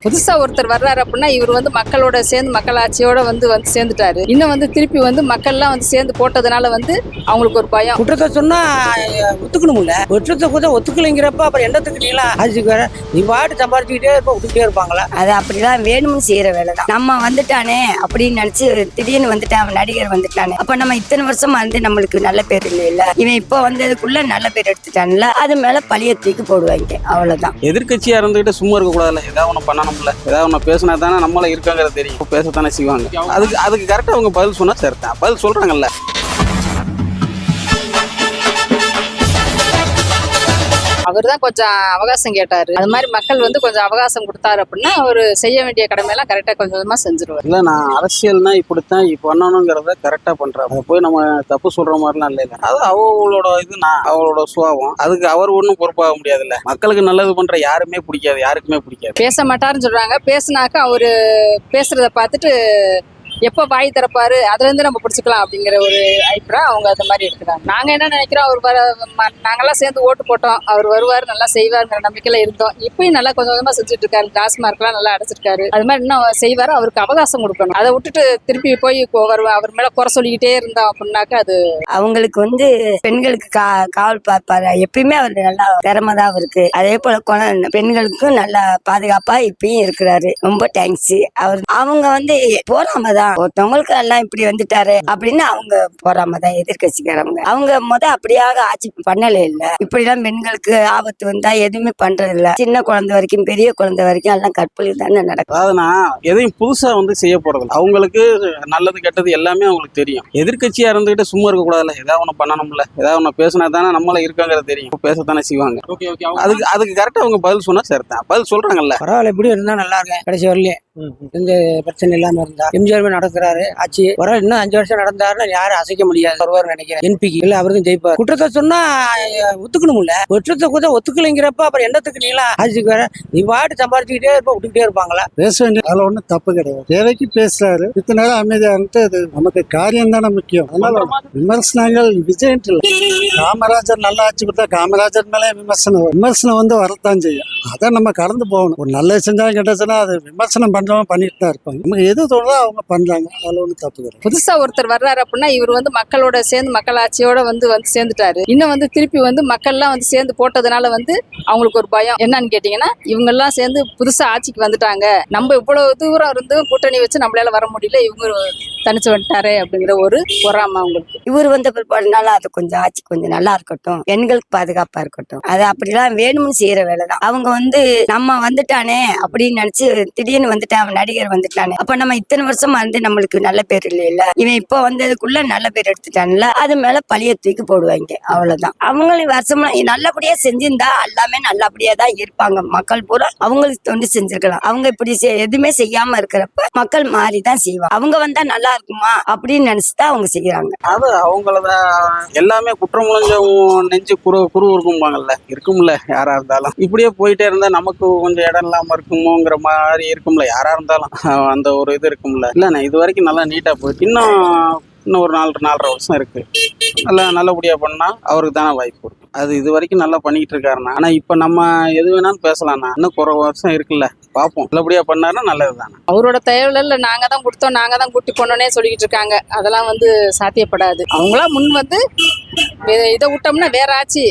புதுசா ஒருத்தர் வர்றாரு அப்படின்னா இவர் வந்து மக்களோட சேர்ந்து மக்களாட்சியோட வந்து சேர்ந்துட்டாரு. இன்னும் வந்து திருப்பி வந்து மக்கள்லாம் வந்து சேர்ந்து போட்டதுனால வந்து அவங்களுக்கு ஒரு பயம். குற்றத்தை சொன்னா ஒத்துக்கணும்ல, குற்றத்தை கூட ஒத்துக்கலைங்கிறப்ப அப்புறம் என்னத்துக்கு நீலாம் ஆட்சிக்கு வர, நீ பாட்டு சம்பாதிச்சுக்கிட்டே இருப்ப விட்டுக்கிட்டே இருப்பாங்களா? அது அப்படிலாம் வேணும்னு செய்யற வேலை தான். நம்ம வந்துட்டானே அப்படின்னு நினைச்சு திடீர்னு வந்துட்டான் நடிகர் வந்துட்டானே, அப்ப நம்ம இத்தனை வருஷமா வந்து நம்மளுக்கு நல்ல பேர் இல்லையில, இவன் இப்ப வந்ததுக்குள்ள நல்ல பேர் எடுத்துட்டான்ல, அது மேல பழிய தூக்கி போடுவாங்க. அவ்வளவுதான். எதிர்கட்சியா இருந்துகிட்டு சும்மா இருக்க கூடாதுல, ஏதாவது ஒண்ணு பண்ணணும்ல, ஏதாவது ஒண்ணு பேசினா தானே நம்மள இருக்காங்கிறது தெரியும். பேசத்தானே செய்வாங்க. அதுக்கு கரெக்டா அவங்க பதில் சொன்னா சரிதான். பதில் சொல்றாங்கல்ல. அவர் தான் கொஞ்சம் அவகாசம் கேட்டாரு. அது மாதிரி மக்கள் வந்து கொஞ்சம் அவகாசம் கொடுத்தாரு அப்படின்னா அவர் செய்ய வேண்டிய கடமையெல்லாம் கரெக்டா கொஞ்சமா செஞ்சிருவாரு. இல்ல, நான் அரசியல்னா இப்படித்தான் பண்ணணுங்கிறத கரெக்டா பண்றேன். அதை போய் நம்ம தப்பு சொல்ற மாதிரிலாம் இல்ல. அது அவங்களோட அவளோட சுபாவம். அதுக்கு அவர் ஒன்றும் பொறுப்பாக முடியாதுல்ல. மக்களுக்கு நல்லது பண்ற யாருமே பிடிக்காது, யாருக்குமே பிடிக்காது. பேச மாட்டாருன்னு சொல்றாங்க. பேசினாக்க அவரு பேசுறத பார்த்துட்டு எப்போ வாய் திறப்பாரு அதுல இருந்து நம்ம பிடிச்சிக்கலாம் அப்படிங்கிற ஒரு அபிப்பிராயம் அவங்க அந்த மாதிரி இருக்கிறாங்க. நாங்க என்ன நினைக்கிறோம், நாங்கெல்லாம் சேர்ந்து ஓட்டு போட்டோம், அவர் வருவாரு நல்லா செய்வாருங்கிற நம்பிக்கையில இருந்தோம். இப்பயும் நல்லா கொஞ்சம் கொஞ்சமா செஞ்சுட்டு இருக்காரு. டாஸ்மார்க்லாம் நல்லா அடைச்சிருக்காரு. அது மாதிரி இன்னும் செய்வாரு. அவருக்கு அவகாசம் கொடுக்கணும். அதை விட்டுட்டு திருப்பி போய் அவர் மேல குறை சொல்லிக்கிட்டே இருந்தோம் அப்படின்னாக்க அது அவங்களுக்கு வந்து பெண்களுக்கு காவல் பார்ப்பாரு. எப்பயுமே அவர் நல்லா திறமைதான் அவருக்கு. அதே போல பெண்களுக்கும் நல்லா பாதுகாப்பா இப்பயும் இருக்கிறாரு. ரொம்ப தேங்க்ஸ். அவங்க வந்து போறாமதான் ஒருத்தவங்களுக்கு எல்லாம் இப்படி வந்துட்டாரு அப்படின்னு அவங்க போறாமதான் எதிர்கட்சிக்காரங்க. அவங்க அப்படியாக ஆட்சி பண்ணல இல்ல. இப்படி எல்லாம் பெண்களுக்கு ஆபத்து வந்தா எதுவுமே பண்றது இல்ல. சின்ன குழந்தை வரைக்கும் பெரிய குழந்தை வரைக்கும் எல்லாம் கற்பழி தானே நடக்கும். அதாவது நான் எதையும் புதுசா வந்து செய்ய போறது. அவங்களுக்கு நல்லது கெட்டது எல்லாமே அவங்களுக்கு தெரியும். எதிர்கட்சியா இருந்துகிட்டு சும்மா இருக்க கூடாதுல, ஏதாவது ஒண்ணு பண்ணணும்ல, ஏதாவது ஒண்ணு பேசினா தானே நம்மள இருக்காங்கிறது தெரியும். பேசத்தானே செய்வாங்க. அதுக்கு கரெக்டா அவங்க பதில் சொன்னா சரிதான். பதில் சொல்றாங்கல்ல. பரவாயில்ல, எப்படி இருந்தா நல்லா இருக்கேன். கடைசி வரலையே எந்த பிரச்சனை இல்லாம இருந்தா எம்ஜிஆர் நடக்கிறாரு ஆட்சி. ஒரு இன்னும் 5 வருஷம் நடந்தாருன்னா யாரும் அசைக்க முடியாது. வருவார் நினைக்கிறேன். என்பிக்கு இல்ல, அவருக்கும் ஜெயிப்பார். குற்றத்தை சொன்னா ஒத்துக்கணும்ல, குற்றத்தை கூட ஒத்துக்கலைங்கிறப்ப அப்புறம் என்னத்துக்கு நீலாம் ஆட்சிக்கு வர, நீ பாட்டு சம்பாதிச்சுக்கிட்டே இருப்ப விட்டுக்கிட்டே இருப்பாங்களா? பேச வேண்டிய அதுல ஒன்றும் தப்பு கிடையாது. தேவைக்கு பேசுறாரு. இத்தனை நேரம் அமைதியா இருந்துட்டு அது நமக்கு காரியம் தானே முக்கியம். அதனால விமர்சனங்கள் விஜய் காமராஜர் நல்லா ஆட்சி கொடுத்தா காமராஜர் மேலே விமர்சனம் வந்து வரத்தான் செய்யும். அதை நம்ம கடந்து போகணும். ஒரு நல்ல செஞ்சாலும் கெட்டச்சுன்னா அது விமர்சனம் பண்றவங்க பண்ணிட்டு தான் இருப்பாங்க. நமக்கு எது தோணுதோ அவங்க பண்றாங்க. அதுல ஒன்றும் தப்பு கிடையாது. புதுசா ஒருத்தர் வர்றாரு அப்படின்னா இவர் வந்து மக்களோட சேர்ந்து மக்களாட்சியோட வந்து சேர்ந்துட்டாரு. இன்னும் வந்து திருப்பி வந்து மக்கள்லாம் வந்து சேர்ந்து போட்டதுனால வந்து அவங்களுக்கு ஒரு பயம். என்னன்னு கேட்டீங்கன்னா, இவங்க எல்லாம் சேர்ந்து புதுசா ஆட்சிக்கு வந்துட்டாங்க, நம்ம இவ்வளவு தூரம் இருந்து கூட்டணி வச்சு நம்மளால வர முடியல, இவங்க தனிச்சு வந்துட்டாரு அப்படிங்கிற ஒரு பொறாம அவங்களுக்கு. இவர் வந்த பிற்பாடுனால அது கொஞ்சம் ஆட்சி கொஞ்சம் நல்லா இருக்கட்டும், பெண்களுக்கு பாதுகாப்பா இருக்கட்டும். அது அப்படிலாம் வேணும்னு செய்யற வேலைதான். அவங்க வந்து நம்ம வந்துட்டானே அப்படின்னு நினைச்சு திடீர்னு வந்துட்டான் நடிகர் வந்துட்டானே, அப்ப நம்ம இத்தனை வருஷமா வந்து நம்மளுக்கு நல்ல பேர் இல்லையில, இவன் இப்ப வந்ததுக்குள்ள நல்ல பேர் எடுத்துட்டான்ல, அது மேல பழிய தூக்கி போடுவாங்க. அவ்வளவுதான். அவங்களும் வருஷமா நல்லபடியா செஞ்சிருந்தா எல்லாமே நல்லபடியா தான் இருப்பாங்க. மக்கள் பூரா அவங்களுக்கு தொண்டு செஞ்சிருக்கலாம். அவங்க இப்படி எதுவுமே செய்யாம இருக்கிறப்ப மக்கள் மாறிதான் செய்வாங்க. அவங்க வந்தா நல்லா இருக்குமா அப்படின்னு நினைச்சுதான் அவங்க செய்யறாங்க. அது அவங்களதான் எல்லாமே குற்றம் நெஞ்சு குரு இருக்கும்ல. யாரா இருந்தாலும் இப்படியே போயிட்டே இருந்தா நமக்கு கொஞ்சம் இடம் இல்லாம இருக்குமோங்கிற மாதிரி இருக்கும்ல. யாரா இருந்தாலும் அந்த ஒரு இது இருக்கும்ல. இல்ல, இது வரைக்கும் நல்லா நீட்டா போயிட்டு இன்னும் ஒரு 4.5 வருஷம் இருக்கு. நல்லபடியா பண்ணா அவருக்கு தானே வாய்ப்பு இருக்கு. அது இது வரைக்கும் நல்லா பண்ணிக்கிட்டு இருக்காருண்ணா. ஆனா இப்ப நம்ம எது வேணாலும் பேசலாம்ண்ணா. இன்னும் குறை வருஷம் இருக்குல்ல, பார்ப்போம். நல்லபடியா பண்ணாருன்னா நல்லது தானே. அவரோட தேவையில்ல, நாங்க தான் கொடுத்தோம், நாங்க தான் கூட்டி போனோன்னே சொல்லிக்கிட்டு இருக்காங்க. அதெல்லாம் வந்து சாத்தியப்படாது. அவங்களா முன் வந்து இதை விட்டோம்னா வேற ஆட்சி,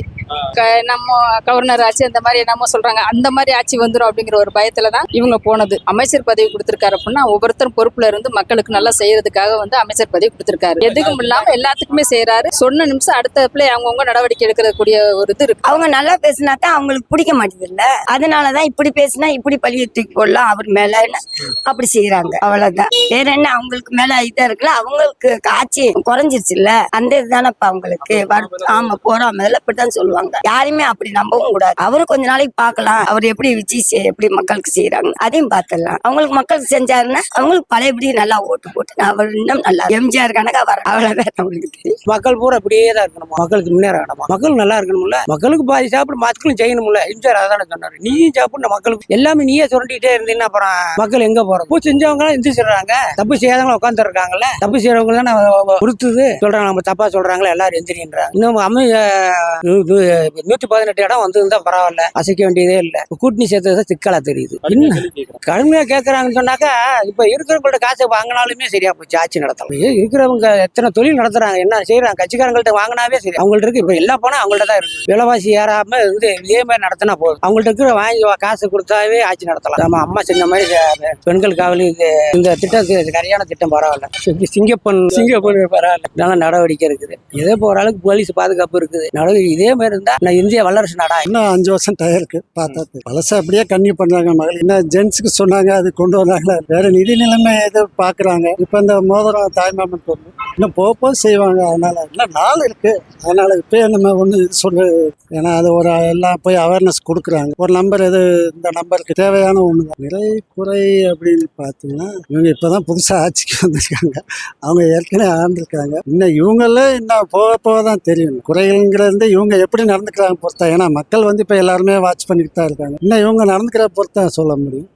நம்ம கவர்னர் ஆட்சி அந்த மாதிரி என்னமோ சொல்றாங்க, அந்த மாதிரி ஆட்சி வந்துடும் அப்படிங்கிற ஒரு பயத்துலதான் இவங்க போனது. அமைச்சர் பதவி கொடுத்திருக்காரு அப்படின்னா ஒவ்வொருத்தரும் பொறுப்புல இருந்து மக்களுக்கு நல்லா செய்யறதுக்காக வந்து அமைச்சர் பதவி கொடுத்திருக்காரு. எதுக்கும் இல்லாம எல்லாத்துக்குமே செய்யறாரு. சொன்ன நிமிஷம் அடுத்த அவங்கவுங்க நடவடிக்கை எடுக்கிறக்கூடிய ஒரு இது இருக்கு. அவங்க நல்லா பேசினாதான் அவங்களுக்கு பிடிக்க மாட்டேது இல்ல. அதனாலதான் இப்படி பேசினா இப்படி பழிய தூக்கி போடலாம் அவர் மேல அப்படி செய்யறாங்க. அவ்வளவுதான். வேற என்ன அவங்களுக்கு மேல இதா இருக்குல்ல, அவங்களுக்கு ஆட்சி குறைஞ்சிருச்சு இல்ல, அந்த இதுதானப்பா அவங்களுக்கு. ஆமா, போறாம இப்படித்தான் சொல்லுவாங்க. யாருமே அப்படி நம்பவும் கூடாது. அவரும் கொஞ்ச நாளைக்கு பாக்கலாம் அவர் எப்படி விஜய் எப்படி மக்களுக்கு செய்யறாங்க, அதையும் பாத்துடலாம். அவங்களுக்கு மக்களுக்கு செஞ்சாருன்னா அவங்களுக்கு பழையபடி நல்லா ஓட்டு போட்டு அவர் இன்னும் நல்லா எம்ஜிஆர் கணக்கா வர. அவ்வளவுதான் நம்மளுக்கு தெரியும். மக்கள் பூரா அப்படியே தான் இருக்கணுமா, மக்களுக்கு முன்னேற வேணுமா, மக்கள் நல்லா இருக்கணும்ல, மக்களுக்கு பாதி சாப்பிட மக்களும் செய்யணும்ல. எம்ஜிஆர் அதான சொன்னாரு, நீயும் சாப்பிட மக்களுக்கு எல்லாமே நீயே சுரண்டிட்டே இருந்தீங்கன்னா அப்புறம் மக்கள் எங்க போறது? தப்பு செஞ்சவங்க எல்லாம் எந்திரிச்சிடுறாங்க, தப்பு செய்யாதவங்க உட்காந்து இருக்காங்கல்ல. தப்பு செய்யறவங்க எல்லாம் பொறுத்துது சொல்றாங்க, நம்ம தப்பா சொல்றாங்களா எல்லாரும் எந்திரின்றாங்க. இன்னும் 118 இடம் வந்திருந்தா பரவாயில்ல, அசைக்க வேண்டியதே இல்லை. கூட்டணி சேர்த்தது சிக்கலா தெரியுது. இன்னும் கடுமையா கேட்கறாங்கன்னு சொன்னாக்கா, இப்ப இருக்கிறவங்கள்ட்ட காசை வாங்கினாலுமே சரியா போச்சு ஆட்சி நடத்தலாம். இருக்கிறவங்க எத்தனை தொழில் நடத்துறாங்க, என்ன செய்யறாங்க, கட்சிக்காரங்கள்ட்ட வாங்கினாவே சரி அவங்கள்ட்ட இருக்கு. இப்ப எல்லா பணம் அவங்கள்ட்ட தான் இருக்கு. விலைவாசி ஏறாம இருந்து இதே மாதிரி நடத்தினா போதும். அவங்கள்ட்ட இருக்கிற வாங்கி காசு கொடுத்தாவே ஆட்சி நடத்தலாம். நம்ம அம்மா செஞ்ச மாதிரி பெண்கள் காவலி இந்த திட்டம் சரியான திட்டம், பரவாயில்ல. சிங்கப்பெண் பரவாயில்ல, நல்ல நடவடிக்கை இருக்குது. இதே போற அளவுக்கு போலீஸ் பாதுகாப்பு இருக்குது. இதே மாதிரி இருந்தா நான் இந்தியா வல்லரசு நாடா. இன்னும் 5 வருஷம் டயம் இருக்கு பார்த்தா. பழச அப்படியே கன்னியூ பண்றாங்க. மகள் என்ன ஜென்ஸுக்கு சொன்னாங்க, அது கொண்டு வந்தாங்களா, வேற நிதி நிலைமை எது பாக்குறாங்க. இப்ப இந்த மோதிரம் தாய்மாமன் பொண்ணு இன்னும் போக செய்வாங்க. அதனால இன்னும் நாள் இருக்கு. அதனால இப்ப நம்ம ஒண்ணு சொல்லு, ஏன்னா அது ஒரு எல்லாம் போய் அவேர்னஸ் கொடுக்குறாங்க. ஒரு நம்பர் எது இந்த நம்பருக்கு தேவையான ஒண்ணுதான். நிறை குறை அப்படின்னு பார்த்தீங்கன்னா, இவங்க இப்பதான் புதுசா ஆட்சிக்கு வந்திருக்காங்க. அவங்க ஏற்கனவே ஆண்டிருக்காங்க. இன்னும் இவங்களே இன்னும் போக தான் தெரியும். குறைகள்ங்கிறது இவங்க எப்படி நடந்துக்கிறாங்க பொறுத்தா. ஏன்னா மக்கள் இப்ப எல்லாருமே வாட்ச் பண்ணிட்டு தான் இருக்காங்க. இன்னும் இவங்க நடந்துக்கிற பொறுத்தா சொல்ல முடியும்.